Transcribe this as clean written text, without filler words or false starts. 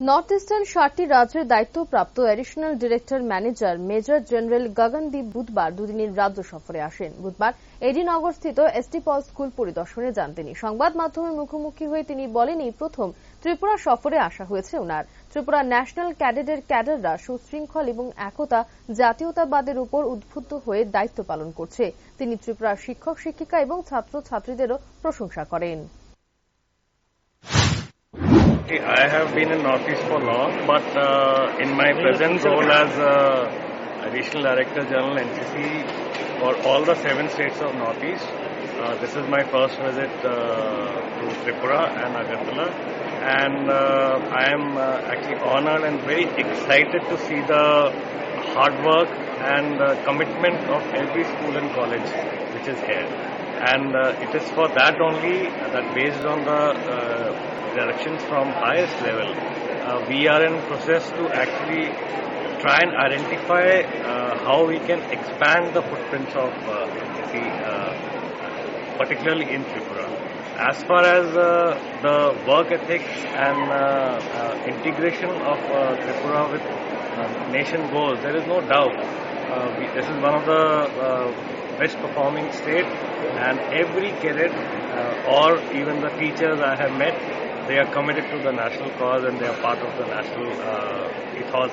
North eastern 7টি রাজ্যের দায়িত্বপ্রাপ্ত additional director manager major general Gagandeep বুধবার দুদিনের রাজ্য সফরে আসেন। বুধবার এডিনগরস্থিত এসটি পল স্কুল পরিদর্শনে যান তিনি। সংবাদ মাধ্যমের মুখোমুখি হয়ে তিনি বলেন, এই প্রথম ত্রিপুরা সফরে আসা হয়েছে ওনার। ত্রিপুরা ন্যাশনাল ক্যাডেটের ক্যাডাররা সুশৃঙ্খল এবং একতা জাতীয়তাবাদের উপর উদ্বুদ্ধ হয়ে দায়িত্ব পালন করছে। তিনি ত্রিপুরার শিক্ষক শিক্ষিকা এবং ছাত্রছাত্রীদেরও প্রশংসা করেন। I have been in Northeast for long, but in my present role as Additional Director General NCC for all the 7 states of Northeast, this is my first visit to Tripura and Agartala, and I am actually honored and very excited to see the hard work and commitment of every school and college which is here. And it is for that only that based on the directions from highest level, we are in process to actually try and identify how we can expand the footprints of particularly in Tripura. As far as the work ethics and integration of Tripura with nation goals, there is no doubt. This is one of the best performing state, and every cadet or even the teachers I have met, they are committed to the national cause and they are part of the national ethos.